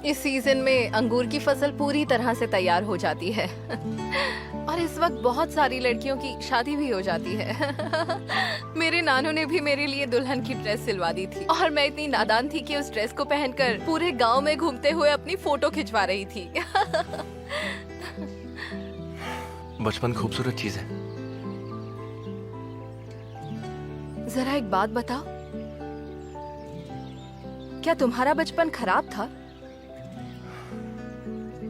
इस सीजन में अंगूर की फसल पूरी तरह से तैयार हो जाती है और इस वक्त बहुत सारी लड़कियों की शादी भी हो जाती है। मेरे नानू ने भी मेरे लिए दुल्हन की ड्रेस सिलवा दी थी और मैं इतनी नादान थी कि उस ड्रेस को पहनकर पूरे गांव में घूमते हुए अपनी फोटो खिंचवा रही थी। बचपन खूबसूरत चीज है। जरा एक बात बताओ, क्या तुम्हारा बचपन खराब था?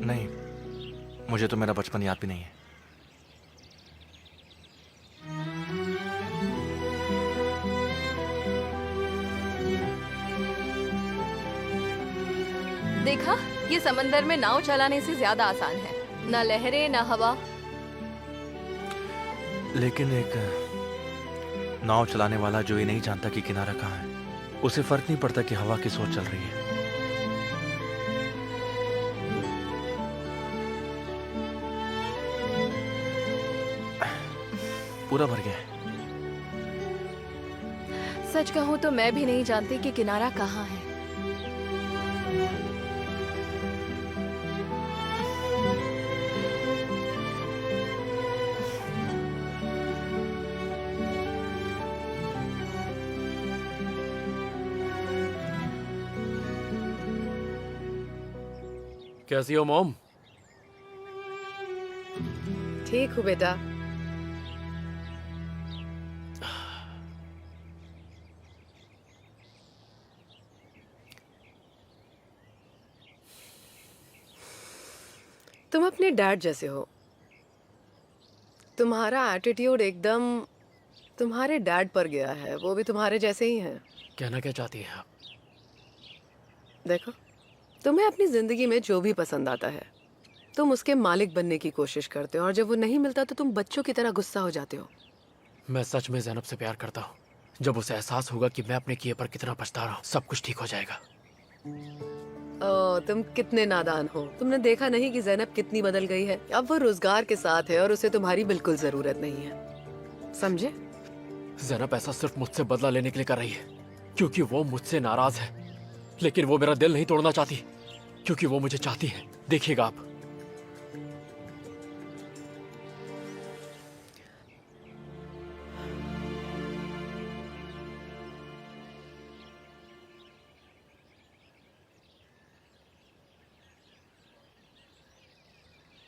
नहीं, मुझे तो मेरा बचपन याद भी नहीं है। देखा, ये समंदर में नाव चलाने से ज्यादा आसान है, ना लहरें ना हवा। लेकिन एक नाव चलाने वाला जो ये नहीं जानता कि किनारा कहाँ है, उसे फर्क नहीं पड़ता कि हवा किस ओर चल रही है। पूरा भर गया है। सच कहूँ तो मैं भी नहीं जानती कि किनारा कहाँ है। कैसी हो मॉम? ठीक हूँ बेटा। तुम अपने डैड जैसे हो। तुम्हारा एटीट्यूड एकदम तुम्हारे डैड पर गया है, वो भी तुम्हारे जैसे ही हैं। कहना क्या चाहती हैं आप? देखो, तुम्हें अपनी जिंदगी में जो भी पसंद आता है तुम उसके मालिक बनने की कोशिश करते हो, और जब वो नहीं मिलता तो तुम बच्चों की तरह गुस्सा हो जाते हो। मैं सच में ज़ैनब से प्यार करता हूँ। जब उसे एहसास होगा कि मैं अपने किए पर कितना पछता रहा हूँ, सब कुछ ठीक हो जाएगा। ओ, तुम कितने नादान हो। तुमने देखा नहीं कि ज़ैनब कितनी बदल गई है। अब वो रोजगार के साथ है और उसे तुम्हारी बिल्कुल जरूरत नहीं है, समझे? ज़ैनब ऐसा सिर्फ मुझसे बदला लेने के लिए कर रही है क्योंकि वो मुझसे नाराज है, लेकिन वो मेरा दिल नहीं तोड़ना चाहती क्योंकि वो मुझे चाहती है। देखिएगा आप।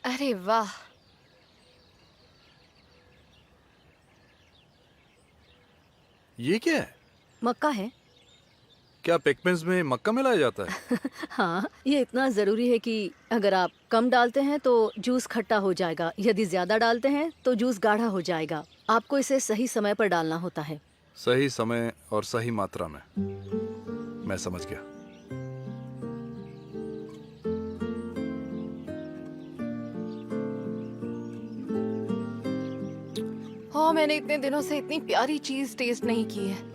अरे वाह, ये क्या है? मक्का है। क्या पिकमेंट्स में मक्का मिलाया जाता है? हाँ, ये इतना ज़रूरी है कि अगर आप कम डालते हैं तो जूस खट्टा हो जाएगा, यदि ज़्यादा डालते हैं तो जूस गाढ़ा हो जाएगा। आपको इसे सही समय पर डालना होता है। सही समय और सही मात्रा में। मैं समझ गया। हाँ, मैंने इतने दिनों से इतनी प्यारी चीज टेस्ट नहीं की है।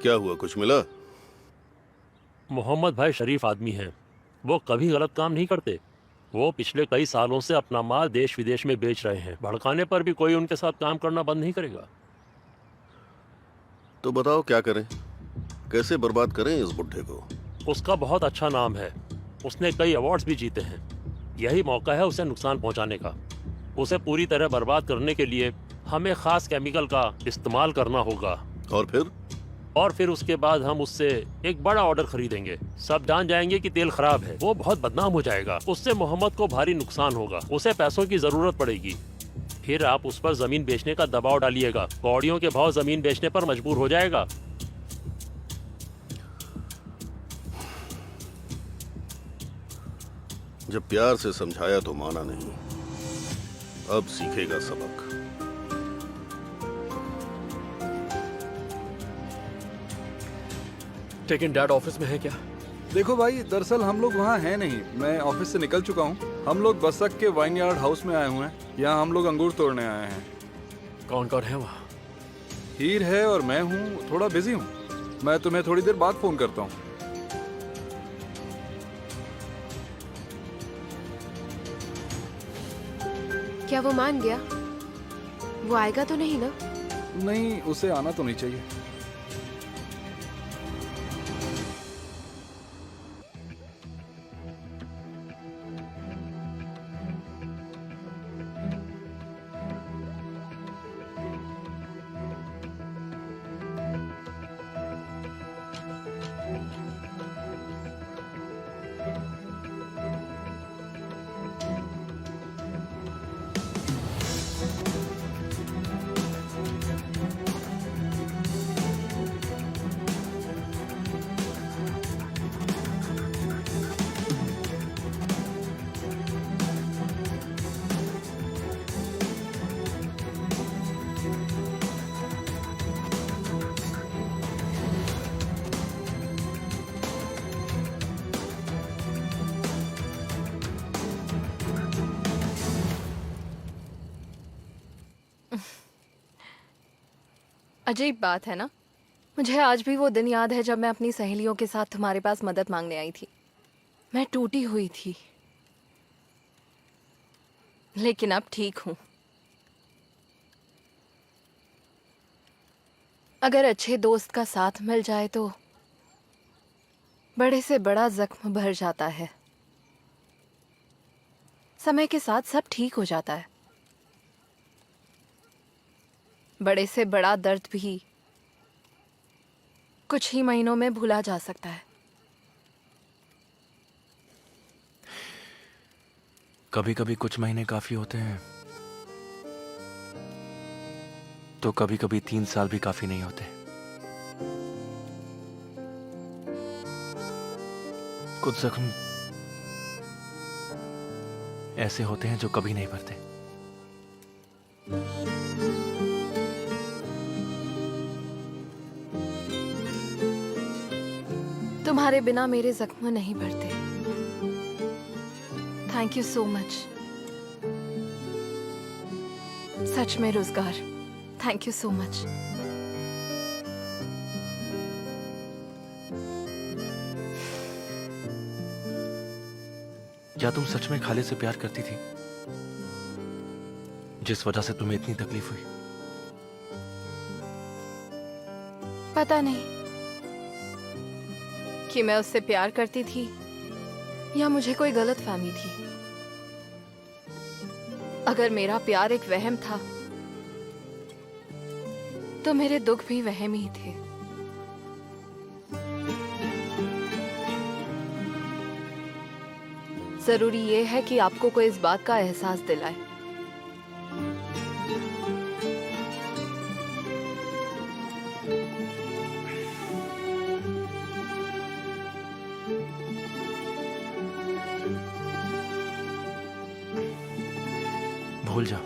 क्या हुआ, कुछ मिला? मोहम्मद भाई शरीफ आदमी हैं। वो कभी गलत काम नहीं करते। वो पिछले कई सालों से अपना माल देश विदेश में बेच रहे हैं। भड़काने पर भी कोई उनके साथ काम करना बंद नहीं करेगा। तो बताओ क्या करें, कैसे बर्बाद करें इस बुड्ढे को? उसका बहुत अच्छा नाम है, उसने कई अवार्ड्स भी जीते हैं। यही मौका है उसे नुकसान पहुंचाने का। उसे पूरी तरह बर्बाद करने के लिए हमें खास केमिकल का इस्तेमाल करना होगा। और फिर उसके बाद हम उससे एक बड़ा ऑर्डर खरीदेंगे। सब जान जाएंगे कि तेल खराब है। वो बहुत बदनाम हो जाएगा। उससे मोहम्मद को भारी नुकसान होगा। उसे पैसों की जरूरत पड़ेगी। फिर आप उस पर जमीन बेचने का दबाव डालिएगा। कौड़ियों के भाव जमीन बेचने पर मजबूर हो जाएगा। जब प्यार से समझाया तो माना नहीं, अब सीखेगा सबक। लेकिन डैड ऑफिस में है क्या? देखो भाई, दरअसल हम लोग वहाँ हैं नहीं। मैं ऑफिस से निकल चुका हूँ। हम लोग बसक के वाइन यार्ड हाउस में आए हुए हैं। यहाँ हम लोग अंगूर तोड़ने आए हैं। कौन कौन है वहाँ? हीर है और मैं हूँ। थोड़ा बिजी हूँ। मैं तुम्हें थोड़ी देर बाद फोन करता हूँ। क्या वो मान गया? वो आएगा तो नहीं ना? नहीं, उसे आना तो नहीं चाहिए। अजीब बात है ना, मुझे आज भी वो दिन याद है जब मैं अपनी सहेलियों के साथ तुम्हारे पास मदद मांगने आई थी। मैं टूटी हुई थी, लेकिन अब ठीक हूं। अगर अच्छे दोस्त का साथ मिल जाए तो बड़े से बड़ा जख्म भर जाता है। समय के साथ सब ठीक हो जाता है। बड़े से बड़ा दर्द भी कुछ ही महीनों में भुला जा सकता है। कभी कभी कुछ महीने काफी होते हैं, तो कभी कभी 3 साल भी काफी नहीं होते। कुछ जख्म ऐसे होते हैं जो कभी नहीं भरते। तुम्हारे बिना मेरे जख्म नहीं भरते। Thank you so much. सच में रोजगार, थैंक यू सो मच। क्या तुम सच में खालिद से प्यार करती थी, जिस वजह से तुम्हें इतनी तकलीफ हुई? पता नहीं कि मैं उससे प्यार करती थी या मुझे कोई गलत फहमी थी। अगर मेरा प्यार एक वहम था तो मेरे दुख भी वहम ही थे। जरूरी ये है कि आपको कोई इस बात का एहसास दिलाए। भूल जाओ।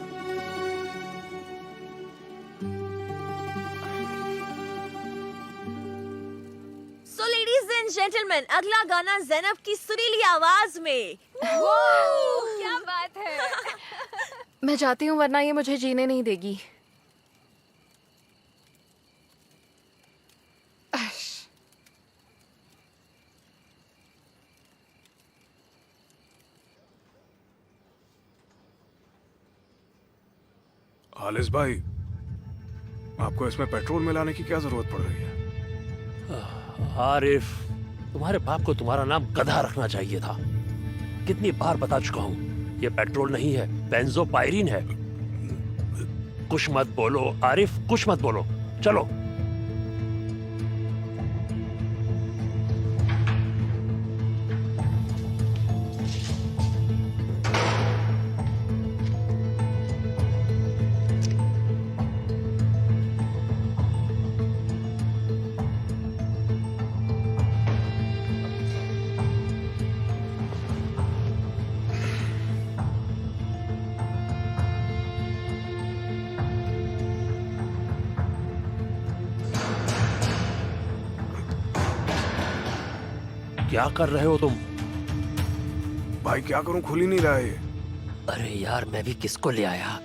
So ladies and gentlemen, अगला गाना ज़ैनब की सुरीली आवाज में। क्या बात है। मैं जाती हूँ वरना ये मुझे जीने नहीं देगी। हालिस भाई, आपको इसमें पेट्रोल मिलाने की क्या जरूरत पड़ रही है? आरिफ, तुम्हारे बाप को तुम्हारा नाम गधा रखना चाहिए था। कितनी बार बता चुका हूँ, ये पेट्रोल नहीं है, बेंजोपायरीन है। कुछ मत बोलो आरिफ, कुछ मत बोलो। चलो। क्या कर रहे हो तुम? भाई क्या करूं, खुल ही नहीं रहा है ये। अरे यार, मैं भी किसको ले आया?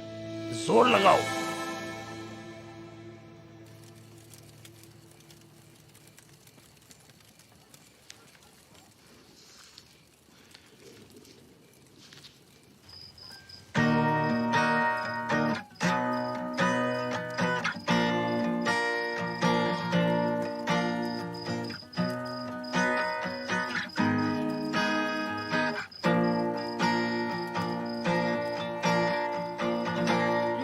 जोर लगाओ।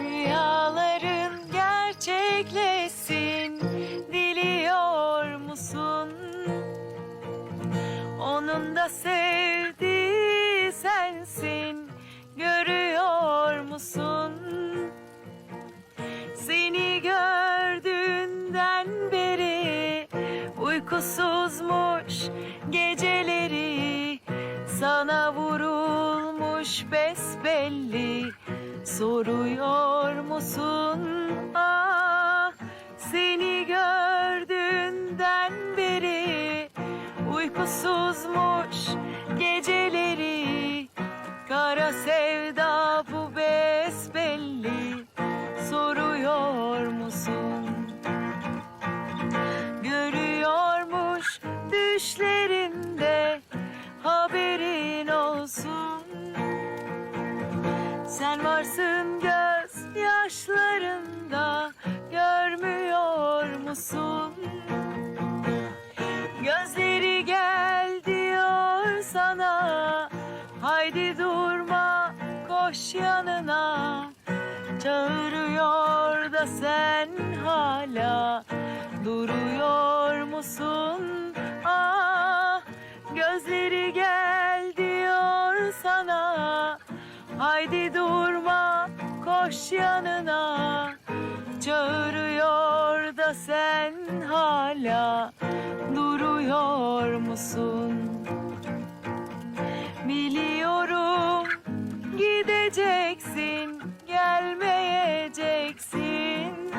Rüyaların gerçekleşsin, diliyor musun? Onun da sevdiği sensin, görüyor musun? Seni gördüğünden beri uykusuzmuş geceleri, sana vurulmuş besbelli. Soruyor musun? Ah, seni gördüğünden beri uykusuzmuş geceleri. Kara sevda bu besbelli. Soruyor musun? Görüyormuş düşlerinde, haberin olsun. Sen varsın göz yaşlarında, görmüyor musun? Gözleri gel diyor sana, haydi durma, koş yanına. Çağırıyor da sen hala duruyor musun? Ah, gözleri gel diyor sana, haydi durma, koş yanına. Çağırıyor da sen hala duruyor musun? Biliyorum gideceksin, gelmeyeceksin.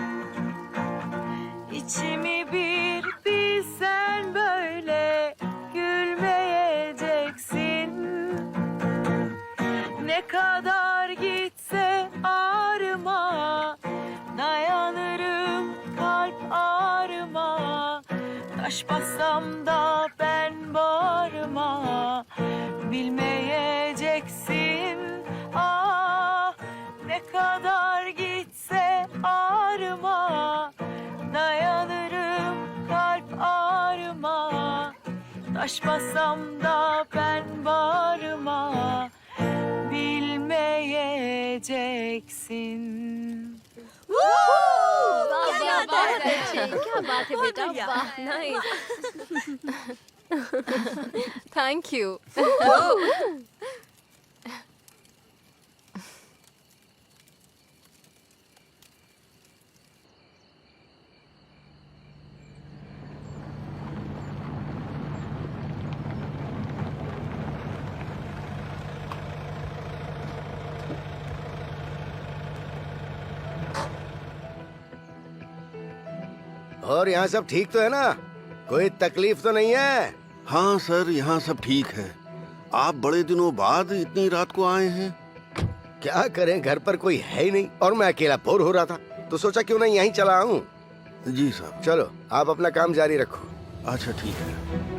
İçimi bir bilsen böyle gülmeyeceksin. Ne kadar gitse ağrıma, dayanırım kalp ağrıma. Taş bassam da ben bağrıma, bilmeyeceksin. Ah, ne kadar gitse ağrıma, dayanırım kalp ağrıma. Taş bassam da ben bağrıma, bilmeyeceksin. क्या बात है, क्या बात है बेटा, वाह, nice. Thank you. और यहाँ सब ठीक तो है ना? कोई तकलीफ तो नहीं है? हाँ सर, यहाँ सब ठीक है। आप बड़े दिनों बाद इतनी रात को आए हैं। क्या करें, घर पर कोई है ही नहीं और मैं अकेला बोर हो रहा था, तो सोचा क्यों नहीं यहीं चला आऊं। जी साहब। चलो आप अपना काम जारी रखो। अच्छा ठीक है।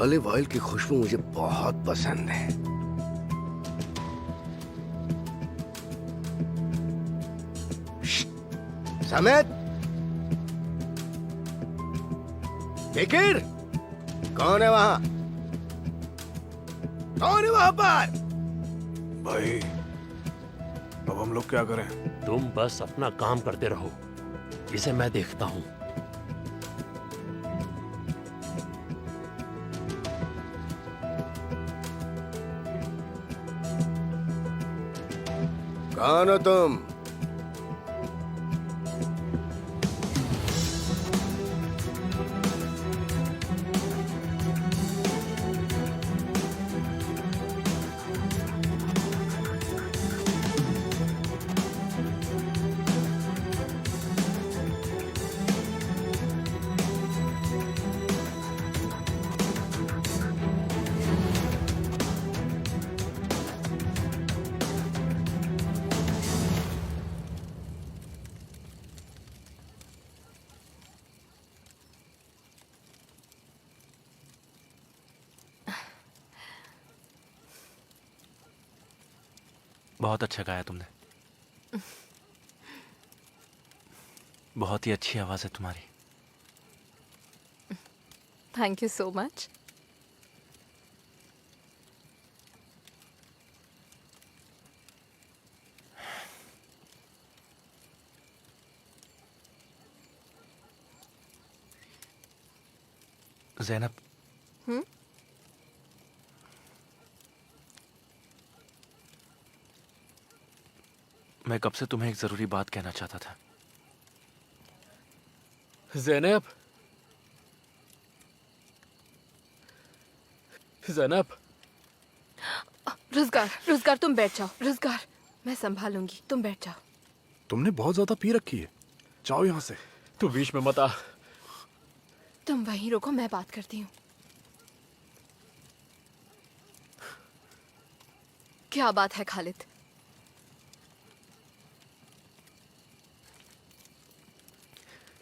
ऑलिव ऑयल की खुशबू मुझे बहुत पसंद है। समेत, फिकिर, कौन है वहां? कौन है वहां पर? भाई अब हम लोग क्या करें? तुम बस अपना काम करते रहो, इसे मैं देखता हूँ। कौन हो तुम? बहुत अच्छा गाया तुमने। बहुत ही अच्छी आवाज है तुम्हारी। Thank you so much. Zainab, मैं कब से तुम्हें एक जरूरी बात कहना चाहता था। ज़ैनब, ज़ैनब, रुज़गार तुम बैठ जाओ। रुज़गार, मैं संभालूंगी, तुम बैठ जाओ। तुमने बहुत ज्यादा पी रखी है, जाओ यहाँ से। तू बीच में मत आ। तुम वहीं रुको, मैं बात करती हूँ। क्या बात है खालिद?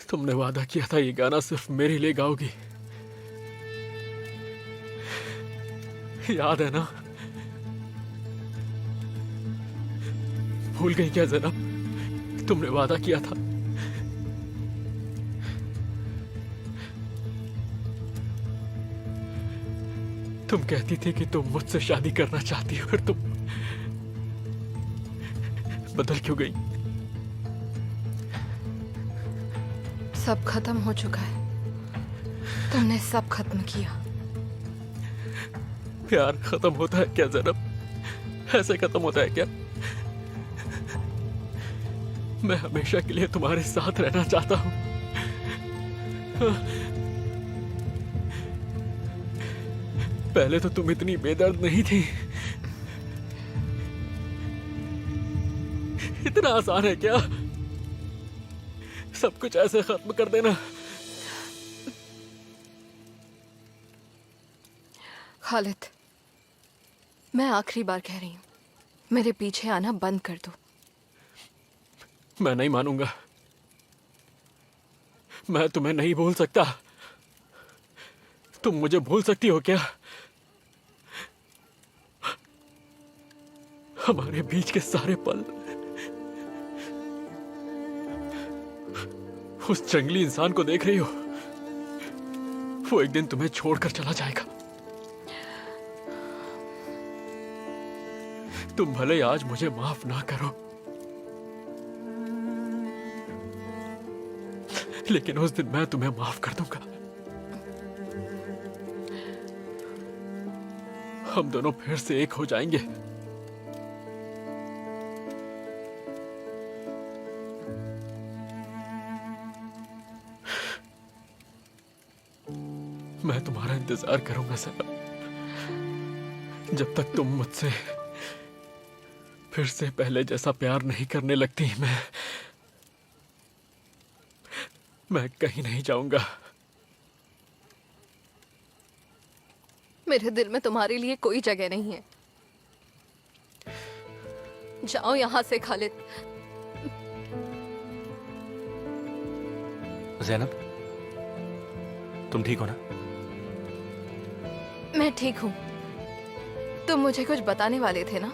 तुमने वादा किया था ये गाना सिर्फ मेरे लिए गाओगी, याद है ना? भूल गई क्या ज़ैनब? तुमने वादा किया था। तुम कहती थी कि तुम मुझसे शादी करना चाहती हो, और तुम बदल क्यों गई? सब खत्म हो चुका है, तुमने सब खत्म किया। प्यार खत्म होता है क्या ज़ैनब? ऐसे खत्म होता है क्या? मैं हमेशा के लिए तुम्हारे साथ रहना चाहता हूं। पहले तो तुम इतनी बेदर्द नहीं थी। इतना आसान है क्या सब कुछ ऐसे खत्म कर देना? खालिद, मैं आखिरी बार कह रही हूँ, मेरे पीछे आना बंद कर दो। मैं नहीं मानूंगा। मैं तुम्हें नहीं भूल सकता। तुम मुझे भूल सकती हो क्या? हमारे बीच के सारे पल, उस जंगली इंसान को देख रही हो? वो एक दिन तुम्हें छोड़कर चला जाएगा। तुम भले आज मुझे माफ ना करो, लेकिन उस दिन मैं तुम्हें माफ कर दूंगा। हम दोनों फिर से एक हो जाएंगे। मैं तुम्हारा इंतजार करूंगा सना, जब तक तुम मुझसे फिर से पहले जैसा प्यार नहीं करने लगती। मैं कहीं नहीं जाऊंगा। मेरे दिल में तुम्हारे लिए कोई जगह नहीं है। जाओ यहाँ से खालिद। ज़ैनब, तुम ठीक हो ना? मैं ठीक हूँ। तुम मुझे कुछ बताने वाले थे ना?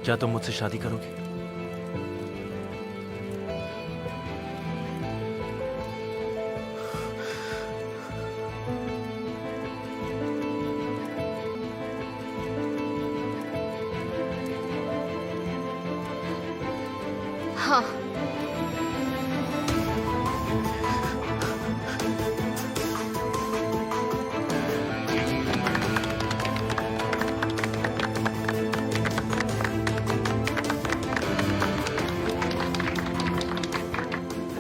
क्या तुम मुझसे शादी करोगी? हाँ।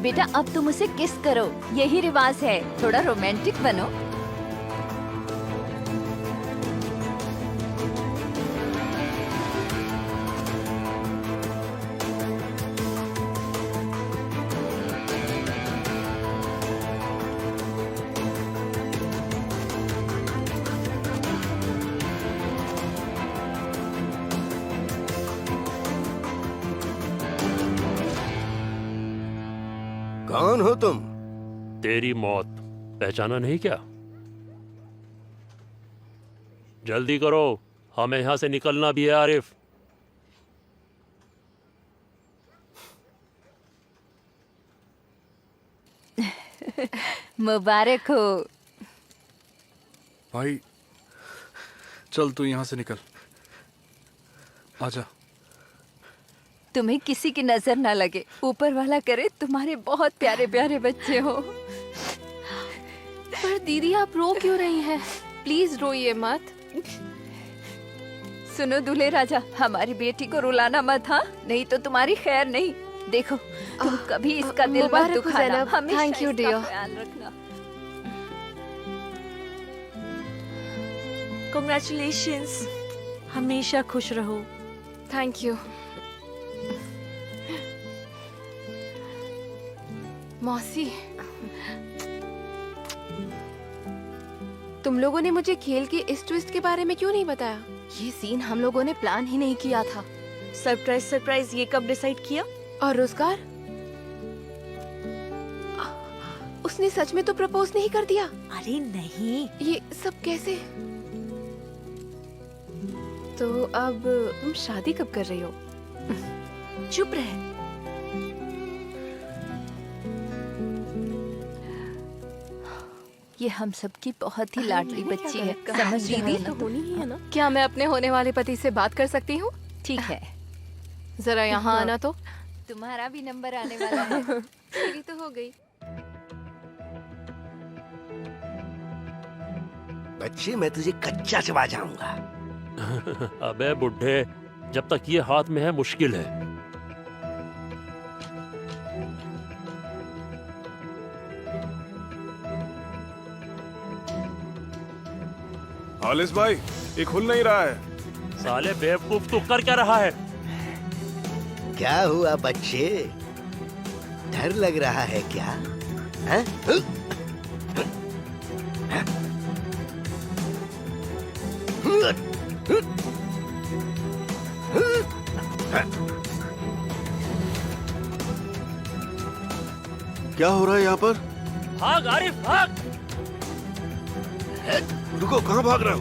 बेटा, अब तुम उसे किस करो, यही रिवाज है। थोड़ा रोमांटिक बनो। कौन हो तुम? तेरी मौत पहचाना नहीं क्या? जल्दी करो, हमें यहाँ से निकलना भी है आरिफ। मुबारक हो। भाई चल तू यहाँ से निकल, आजा। तुम्हें किसी की नजर ना लगे, ऊपर वाला करे तुम्हारे बहुत प्यारे प्यारे बच्चे हो। पर दीदी आप रो क्यों रही हैं? प्लीज रोइए मत। सुनो दूल्हे राजा, हमारी बेटी को रुलाना मत, हाँ? नहीं तो तुम्हारी खैर नहीं। देखो, तुम कभी इसका दिल मत मुबारक हो दुखाना, ज़ैनब। हमेशा Thank you, इसका dear. ख्याल रखना। कॉन्ग्रेचुलेशंस। हमेशा खुश रहो। Thank you. मौसी, तुम लोगों ने मुझे खेल के इस ट्विस्ट के बारे में क्यों नहीं बताया? ये सीन हम लोगों ने प्लान ही नहीं किया था। सरप्राइज सरप्राइज, ये कब डिसाइड किया? और रोजगार, उसने सच में तो प्रपोज नहीं कर दिया? अरे नहीं। ये सब कैसे? तो अब तुम शादी कब कर रही हो? चुप रहे। ये हम सबकी बहुत ही लाडली बच्ची है, समझ रही हो? होनी ही है ना? क्या मैं अपने होने वाले पति से बात कर सकती हूँ? ठीक है, जरा यहाँ आना तो। तुम्हारा भी नंबर आने वाला है। मेरी तो हो गई। बच्चे, मैं तुझे कच्चा चबा जाऊंगा। अबे बुड्ढे, जब तक ये हाथ में है मुश्किल है। हालिस भाई, ये खुल नहीं रहा है। साले बेवकूफ, तू कर क्या रहा है? क्या हुआ बच्चे, डर लग रहा है क्या? हैं? क्या हो रहा है यहाँ पर? भाग आरिफ, भाग! रुको, कहाँ भाग रहे हो?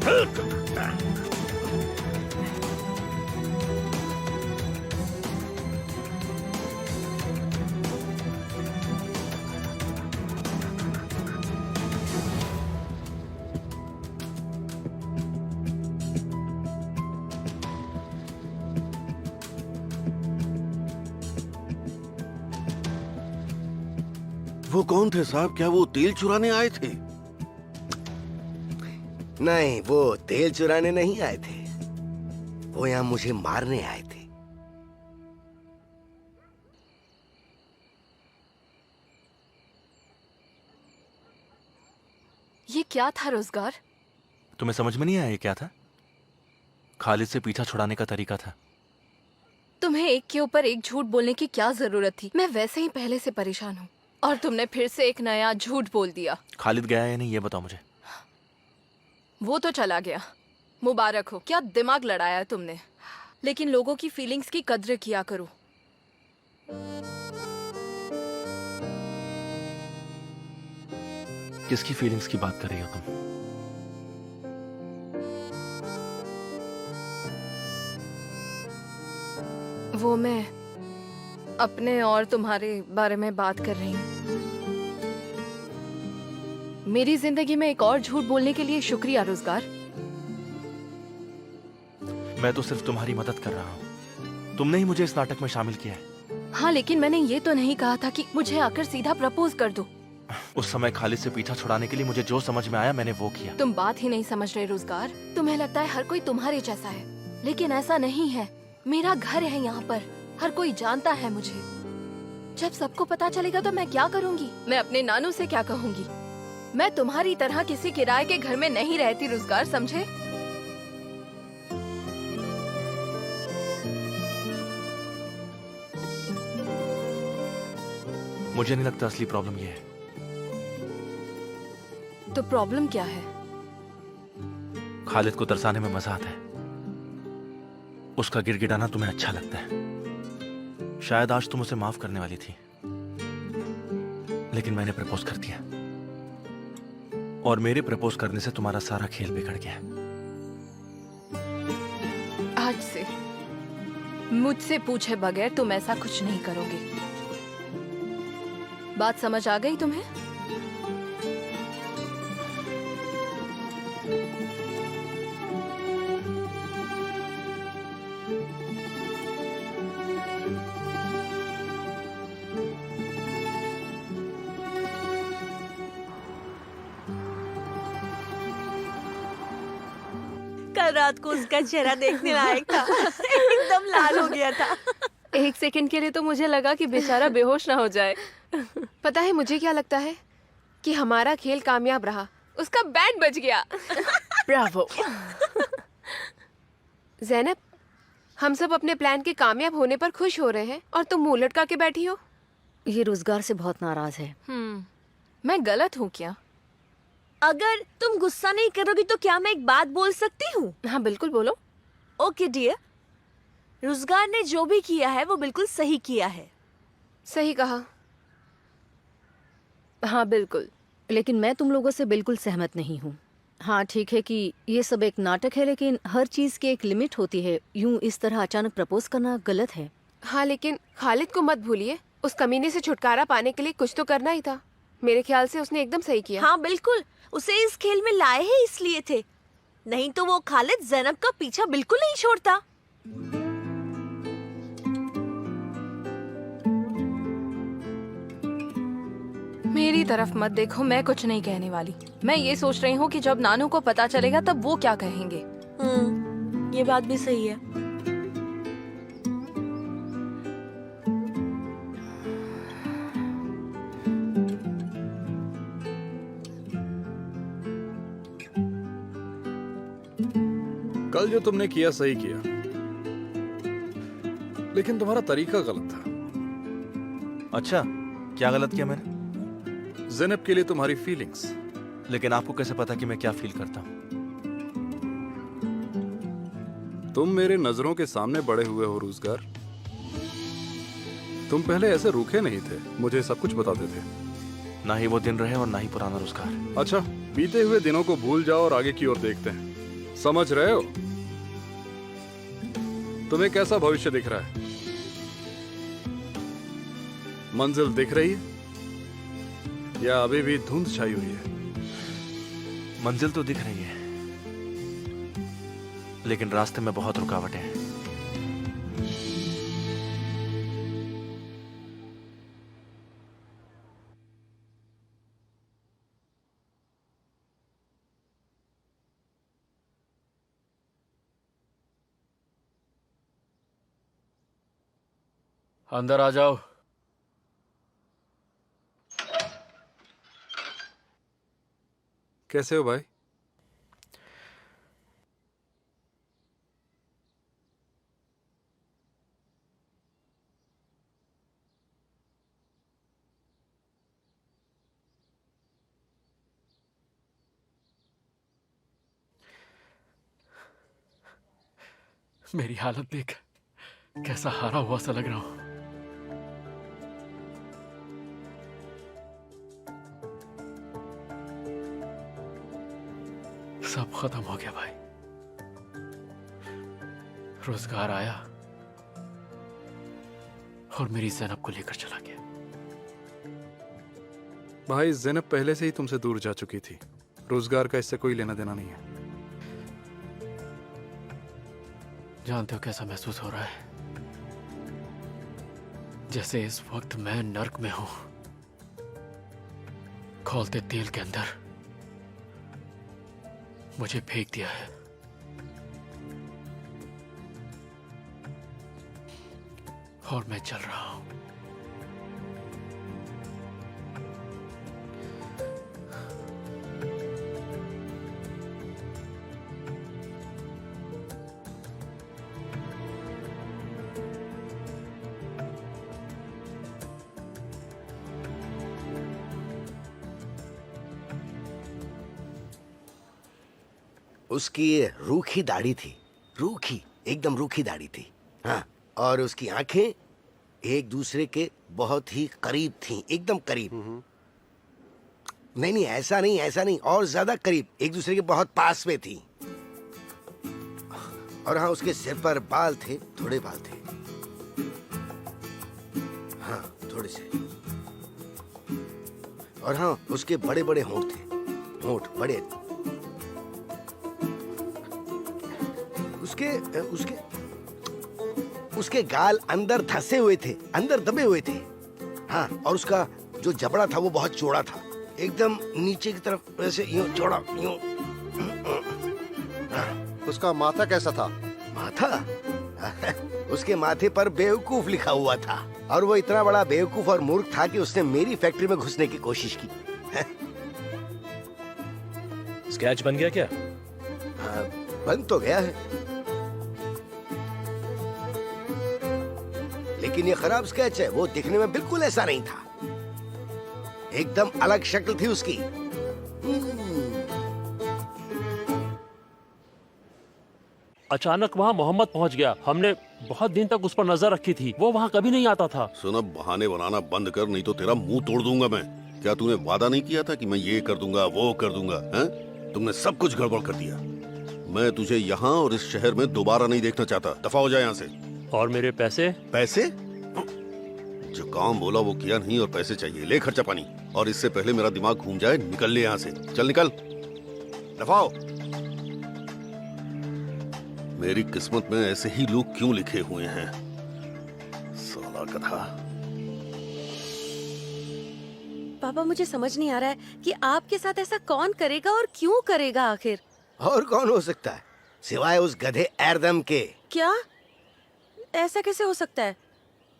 वो कौन थे साहब? क्या वो तेल चुराने आए थे? नहीं, वो तेल चुराने नहीं आए थे, वो यहाँ मुझे मारने आए थे। ये क्या था रोजगार? तुम्हें समझ में नहीं आया ये क्या था? खालिद से पीछा छुड़ाने का तरीका था। तुम्हें एक के ऊपर एक झूठ बोलने की क्या जरूरत थी? मैं वैसे ही पहले से परेशान हूँ और तुमने फिर से एक नया झूठ बोल दिया। खालिद गया या नहीं ये बताओ मुझे। वो तो चला गया, मुबारक हो। क्या दिमाग लड़ाया तुमने। लेकिन लोगों की फीलिंग्स की कद्र किया करो। किसकी फीलिंग्स की बात कर रही हो तुम? वो मैं अपने और तुम्हारे बारे में बात कर रही हूँ। मेरी जिंदगी में एक और झूठ बोलने के लिए शुक्रिया रोजगार। मैं तो सिर्फ तुम्हारी मदद कर रहा हूँ। तुमने ही मुझे इस नाटक में शामिल किया है। हाँ, लेकिन मैंने ये तो नहीं कहा था कि मुझे आकर सीधा प्रपोज कर दो। उस समय खालिद से पीछा छुड़ाने के लिए मुझे जो समझ में आया मैंने वो किया। तुम बात ही नहीं समझ रहे रोजगार। तुम्हें लगता है हर कोई तुम्हारे जैसा है, लेकिन ऐसा नहीं है। मेरा घर है यहाँ पर, हर कोई जानता है मुझे। जब सबको पता चलेगा तो मैं क्या करूँगी? मैं अपने नानू से क्या कहूँगी? मैं तुम्हारी तरह किसी किराए के घर में नहीं रहती रोजगार, समझे? मुझे नहीं लगता असली प्रॉब्लम ये है। तो प्रॉब्लम क्या है? खालिद को तरसाने में मजा आता है। उसका गिड़गिड़ाना तुम्हें अच्छा लगता है। शायद आज तुम उसे माफ करने वाली थी, लेकिन मैंने प्रपोज कर दिया, और मेरे प्रपोज करने से तुम्हारा सारा खेल बिगड़ गया। आज से मुझसे पूछे बगैर तुम ऐसा कुछ नहीं करोगे। बात समझ आ गई तुम्हें? कल रात को उसका चेहरा देखने लायक था। एकदम लाल हो गया था। एक सेकंड के लिए तो मुझे लगा कि बेचारा बेहोश ना हो जाए। पता है मुझे क्या लगता है कि हमारा खेल कामयाब रहा। उसका बैंड बज गया। ब्रावो। ज़ैनब, हम सब अपने प्लान के कामयाब होने पर खुश हो रहे हैं और तुम मुंह लटका के बैठी हो। ये रोजगार से बहुत नाराज है। मैं गलत हूँ क्या? अगर तुम गुस्सा नहीं करोगी तो क्या मैं एक बात बोल सकती हूँ? हाँ बिल्कुल बोलो। ओके डियर, रोजगार ने जो भी किया है वो बिल्कुल सही किया है। सही कहा। हाँ बिल्कुल, लेकिन मैं तुम लोगों से बिल्कुल सहमत नहीं हूँ। हाँ ठीक है कि ये सब एक नाटक है, लेकिन हर चीज की एक लिमिट होती है। यूं इस तरह अचानक प्रपोज करना गलत है। हाँ लेकिन खालिद को मत भूलिए, उस कमीने से छुटकारा पाने के लिए कुछ तो करना ही था। मेरे ख्याल से उसने एकदम सही किया। हाँ बिल्कुल, उसे इस खेल में लाए ही इसलिए थे, नहीं तो वो खालिद ज़ैनब का पीछा बिल्कुल नहीं छोड़ता। मेरी तरफ मत देखो, मैं कुछ नहीं कहने वाली। मैं ये सोच रही हूँ कि जब नानू को पता चलेगा तब वो क्या कहेंगे। ये बात भी सही है। कल जो तुमने किया सही किया, लेकिन तुम्हारा तरीका गलत था। अच्छा, क्या गलत किया मैंने? ज़ैनब के लिए तुम्हारी फीलिंग्स। लेकिन आपको कैसे पता कि मैं क्या फील करता हूँ? तुम मेरे नजरों के सामने बड़े हुए हो रोजगार। तुम पहले ऐसे रूखे नहीं थे, मुझे सब कुछ बताते थे। ना ही वो दिन रहे और ना ही पुराना रोजगार। अच्छा, बीते हुए दिनों को भूल जाओ और आगे की ओर देखते हैं। समझ रहे हो? तुम्हें कैसा भविष्य दिख रहा है? मंजिल दिख रही है या अभी भी धुंध छाई हुई है? मंजिल तो दिख रही है, लेकिन रास्ते में बहुत रुकावटें हैं। अंदर आ जाओ। कैसे हो भाई? मेरी हालत देख, कैसा हारा हुआ सा लग रहा हूं। सब खत्म हो गया भाई। रोजगार आया और मेरी ज़ैनब को लेकर चला गया। भाई, ज़ैनब पहले से ही तुमसे दूर जा चुकी थी। रोजगार का इससे कोई लेना देना नहीं है। जानते हो कैसा महसूस हो रहा है? जैसे इस वक्त मैं नर्क में हूं, खौलते तेल के अंदर मुझे फेंक दिया है। और मैं चल रहा हूं। उसकी ये रूखी दाढ़ी थी, रूखी, एकदम रूखी दाढ़ी थी। हाँ, और उसकी आंखें एक दूसरे के बहुत ही करीब थीं, एकदम करीब। नहीं नहीं, ऐसा नहीं, ऐसा नहीं, और ज्यादा करीब, एक दूसरे के बहुत पास में थी। और हाँ, उसके सिर पर बाल थे, थोड़े बाल थे, हाँ थोड़े से। और हाँ, उसके बड़े बड़े होंठ थे, होंठ बड़े। उसके उसके उसके गाल अंदर धंसे हुए थे, अंदर दबे हुए थे। हाँ, और उसका जो जबड़ा था वो बहुत चौड़ा था, एकदम नीचे की तरफ वैसे यूं चौड़ा, यूं। उसका माथा कैसा था? माथा? उसके माथे पर बेवकूफ लिखा हुआ था, और वो इतना बड़ा बेवकूफ और मूर्ख था कि उसने मेरी फैक्ट्री में घुसने की कोशिश की। स्केच बन गया क्या? बन तो गया है, लेकिन ये खराब स्केच है। वो दिखने में बिल्कुल ऐसा नहीं था, एकदम अलग शक्ल थी उसकी। अचानक वहाँ मोहम्मद पहुँच गया। हमने बहुत दिन तक उस पर नजर रखी थी, वो वहाँ कभी नहीं आता था। सुन, अब बहाने बनाना बंद कर, नहीं तो तेरा मुंह तोड़ दूंगा मैं। क्या तूने वादा नहीं किया था कि मैं ये कर दूंगा, वो कर दूंगा? हैं? तुमने सब कुछ गड़बड़ कर दिया। मैं तुझे यहाँ और इस शहर में दोबारा नहीं देखना चाहता। दफा हो जाए यहाँ से। और मेरे पैसे? पैसे? जो काम बोला वो किया नहीं, और पैसे चाहिए। ले खर्चा पानी, और इससे पहले मेरा दिमाग घूम जाए, निकल ले यहाँ से। चल निकल, दफाओ। मेरी किस्मत में ऐसे ही लोग क्यों लिखे हुए हैं? साला गधा। पापा, मुझे समझ नहीं आ रहा है कि आपके साथ ऐसा कौन करेगा और क्यों करेगा आखिर। और कौन हो सकता है सिवाय उस गधे एरदम के? क्या? ऐसा कैसे हो सकता है?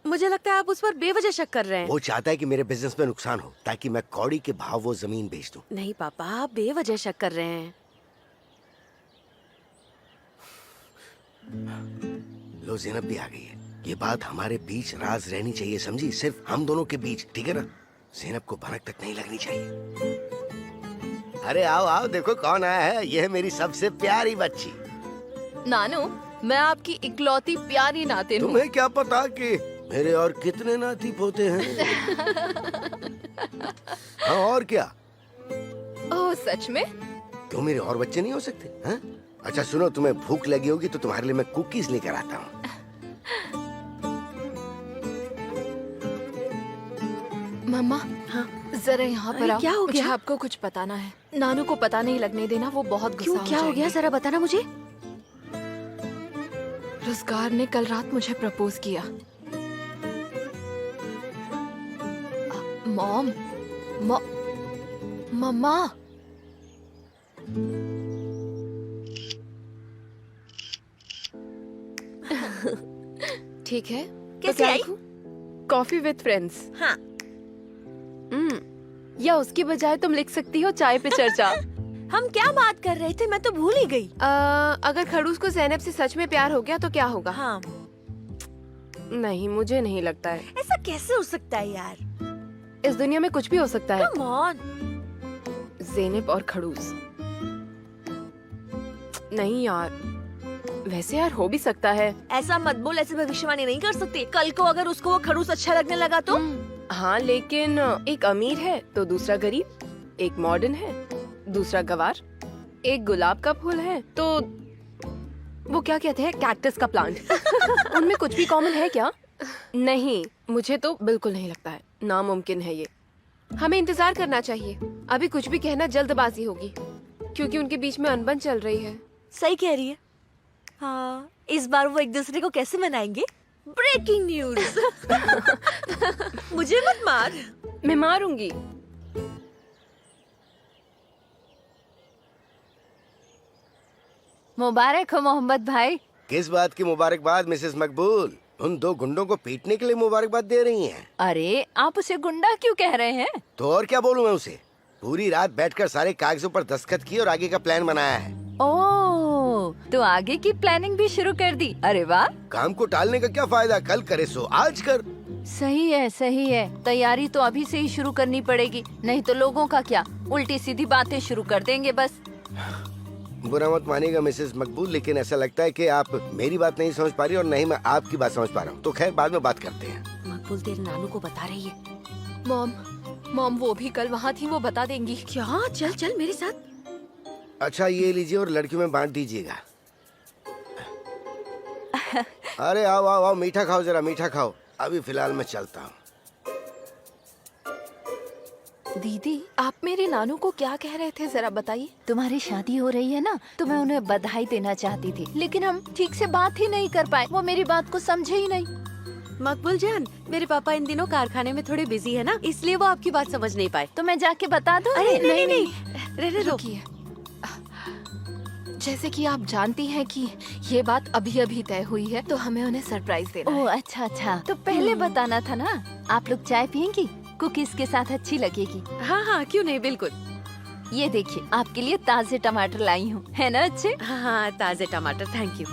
मुझे लगता है आप उस पर बेवजह शक कर रहे हैं। वो चाहता है कि मेरे बिजनेस में नुकसान हो, ताकि मैं कौड़ी के भाव वो जमीन बेच दूं। नहीं पापा, आप बेवजह शक कर रहे हैं। लो, ज़ैनब भी आ गई है। ये बात हमारे बीच राज रहनी चाहिए, समझी? सिर्फ हम दोनों के बीच, ठीक है ना? ज़ैनब को भनक तक नहीं लगनी चाहिए। अरे आओ आओ, देखो कौन आया है। ये है मेरी सबसे प्यारी बच्ची। नानू, मैं आपकी इकलौती प्यारी नातिन हूँ। तुम्हें क्या पता कि मेरे और कितने नाती पोते हैं? हाँ, और क्या? ओह, सच में? क्यों, मेरे और बच्चे नहीं हो सकते? हाँ? अच्छा सुनो, तुम्हें भूख लगी होगी तो तुम्हारे लिए मैं कुकीज लेकर आता हूँ। मम्मा, हाँ, जरा यहाँ पर आओ। क्या हो गया? मुझे आपको कुछ बताना है। नानू को पता नहीं लगने देना, वो बहुत गुस्सा हो क्या हो गया? जरा बताना मुझे। रुज़गार ने कल रात मुझे प्रपोज किया। मॉम, मम्मा। ठीक है, कैसे आई? Coffee with friends. हाँ। या उसकी बजाय तुम लिख सकती हो चाय पे चर्चा। हम क्या बात कर रहे थे, मैं तो भूल ही गई। अगर खड़ूस को ज़ैनब से सच में प्यार हो गया तो क्या होगा? हाँ। नहीं, मुझे नहीं लगता है। ऐसा कैसे हो सकता है यार? इस दुनिया में कुछ भी हो सकता है। Come on। ज़ैनब और खड़ूस। नहीं यार, वैसे यार हो भी सकता है। ऐसा मत बोल, ऐसे भविष्यवाणी नहीं कर सकते। कल को अगर उसको वो खड़ूस अच्छा लगने लगा तो? हाँ, लेकिन एक अमीर है तो दूसरा गरीब, एक मॉडर्न है दूसरा गवार, एक गुलाब का फूल है तो वो क्या कहते हैं, कैक्टस का प्लांट। उनमें कुछ भी कॉमन है क्या? नहीं, मुझे तो बिल्कुल नहीं लगता है। नामुमकिन है ये। हमें इंतजार करना चाहिए। अभी कुछ भी कहना जल्दबाजी होगी, क्योंकि उनके बीच में अनबन चल रही है। सही कह रही है। हाँ, इस बार वो एक दूसरे को कैसे मनाएंगे? Breaking news. मुझे मत मार। मैं मारूंगी। मुबारक हो मोहम्मद भाई। किस बात की मुबारकबाद मिसेस मकबूल? उन दो गुंडों को पीटने के लिए मुबारकबाद दे रही हैं। अरे, आप उसे गुंडा क्यों कह रहे हैं? तो और क्या बोलूं मैं उसे? पूरी रात बैठकर सारे कागजों पर दस्तखत किए और आगे का प्लान बनाया है। ओह, तो आगे की प्लानिंग भी शुरू कर दी। अरे वाह। काम को टालने का क्या फायदा? कल करे सो आज कर। सही है, सही है। तैयारी तो अभी से ही शुरू करनी पड़ेगी, नहीं तो लोगों का क्या, उल्टी सीधी बातें शुरू कर देंगे बस। बुरा मत मानिएगा मिसेस मकबूल, लेकिन ऐसा लगता है कि आप मेरी बात नहीं समझ पा रही और नहीं मैं आपकी बात समझ पा रहा हूँ। तो खैर, बाद में बात करते हैं। मकबूल तेरे नानू को बता रही है। मॉम, मॉम वो भी कल वहाँ थी, वो बता देंगी। क्या? चल चल मेरे साथ। अच्छा ये लीजिए और लड़कियों में बांट दीजिएगा। अरे आओ आओ आओ, मीठा खाओ, जरा मीठा खाओ। अभी फिलहाल मैं चलता हूँ। दीदी आप मेरे नानू को क्या कह रहे थे, जरा बताइए। तुम्हारी शादी हो रही है ना, तो मैं उन्हें बधाई देना चाहती थी, लेकिन हम ठीक से बात ही नहीं कर पाए। वो मेरी बात को समझे ही नहीं। मकबूल जान, मेरे पापा इन दिनों कारखाने में थोड़े बिजी है ना, इसलिए वो आपकी बात समझ नहीं पाए। तो मैं जाके बता दूं? अरे नहीं नहीं, रहने दो। रुकिए, जैसे कि आप जानती हैं कि ये बात अभी अभी तय हुई है, तो हमें उन्हें सरप्राइज देना है। ओह अच्छा अच्छा, तो पहले बताना था ना। आप लोग चाय पियेंगी? कुकीज के साथ अच्छी लगेगी। हाँ हाँ क्यों नहीं, बिल्कुल। ये देखिए आपके लिए ताजे टमाटर लाई हूँ, है ना अच्छे? हाँ हाँ ताजे टमाटर, थैंक यू।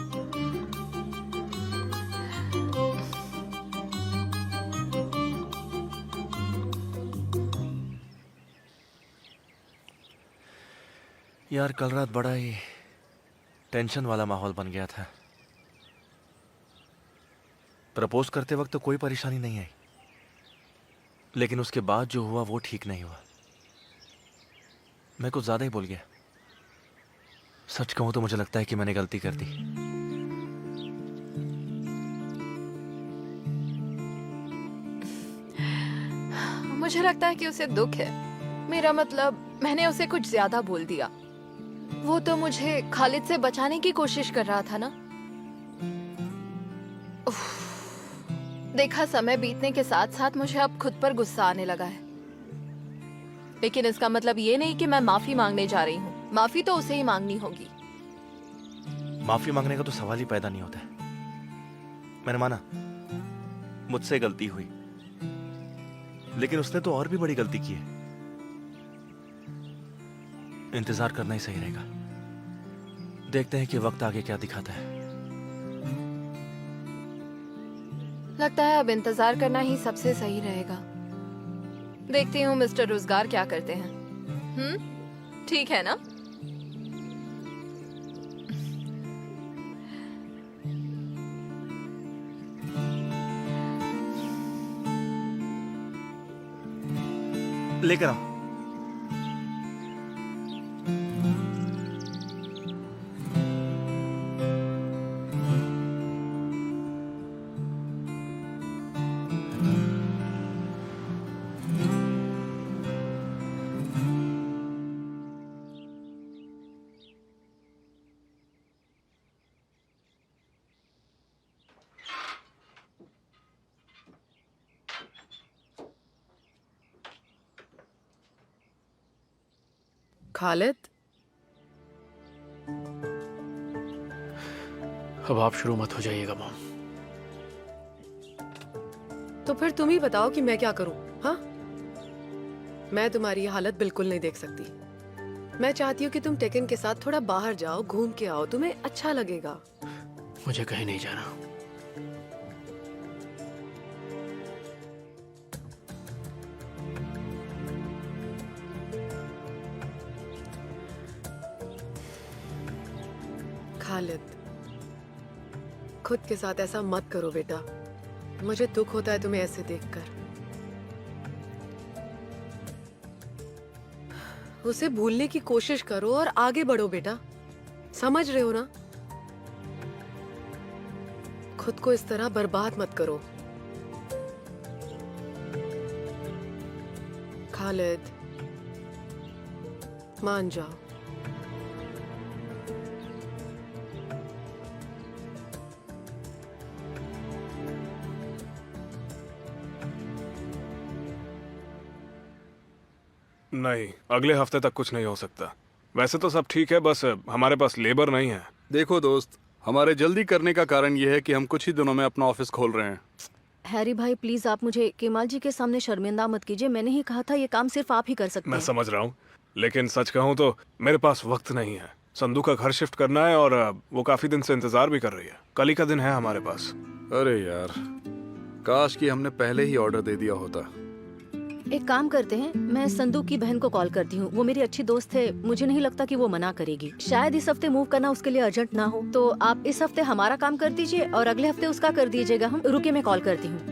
यार कल रात बड़ा ही टेंशन वाला माहौल बन गया था। प्रपोज करते वक्त तो कोई परेशानी नहीं आई, लेकिन उसके बाद जो हुआ वो ठीक नहीं हुआ। मैं कुछ ज्यादा ही बोल गया। सच कहूं तो मुझे लगता है कि मैंने गलती कर दी। मुझे लगता है कि उसे दुख है। मेरा मतलब मैंने उसे कुछ ज्यादा बोल दिया। वो तो मुझे खालिद से बचाने की कोशिश कर रहा था ना। उफ, देखा समय बीतने के साथ साथ मुझे अब खुद पर गुस्सा आने लगा है। लेकिन इसका मतलब ये नहीं कि मैं माफी मांगने जा रही हूँ। माफी तो उसे ही मांगनी होगी। माफी मांगने का तो सवाल ही पैदा नहीं होता है। मैंने माना मुझसे गलती हुई, लेकिन उसने तो और भी बड़ी गलती की है। इंतजार करना ही सही रहेगा। देखते हैं कि वक्त आगे क्या दिखाता है। लगता है अब इंतजार करना ही सबसे सही रहेगा। देखती हूँ मिस्टर रोजगार क्या करते हैं। ठीक है ना? लेकर आओ। खालिद, अब आप शुरू मत हो जाइएगा मॉम। तो फिर तुम ही बताओ कि मैं क्या करूं? हाँ, मैं तुम्हारी ये हालत बिल्कुल नहीं देख सकती। मैं चाहती हूँ कि तुम टेकन के साथ थोड़ा बाहर जाओ, घूम के आओ, तुम्हें अच्छा लगेगा। मुझे कहीं नहीं जाना। खालिद, खुद के साथ ऐसा मत करो बेटा। मुझे दुख होता है तुम्हें ऐसे देखकर। उसे भूलने की कोशिश करो और आगे बढ़ो बेटा। समझ रहे हो ना? खुद को इस तरह बर्बाद मत करो। खालिद, मान जाओ। नहीं, अगले हफ्ते तक कुछ नहीं हो सकता। वैसे तो सब ठीक है, बस हमारे पास लेबर नहीं है। देखो दोस्त, हमारे जल्दी करने का कारण यह है कि हम कुछ ही दिनों में अपना ऑफिस खोल रहे हैं। हैरी भाई प्लीज आप मुझे केमाल जी के सामने शर्मिंदा मत कीजिए। मैंने ही कहा था ये काम सिर्फ आप ही कर सकते मैं हैं। समझ रहा हूँ, लेकिन सच कहूँ तो मेरे पास वक्त नहीं है। संधू का घर शिफ्ट करना है और वो काफी दिन से इंतजार भी कर रही है। कल ही का दिन है हमारे पास। अरे यार, काश कि हमने पहले ही ऑर्डर दे दिया होता। एक काम करते हैं, मैं संदू की बहन को कॉल करती हूँ। वो मेरी अच्छी दोस्त है, मुझे नहीं लगता कि वो मना करेगी। शायद इस हफ्ते मूव करना उसके लिए अर्जेंट ना हो। तो आप इस हफ्ते हमारा काम कर दीजिए और अगले हफ्ते उसका कर दीजिएगा। हम रुके, मैं कॉल करती हूँ।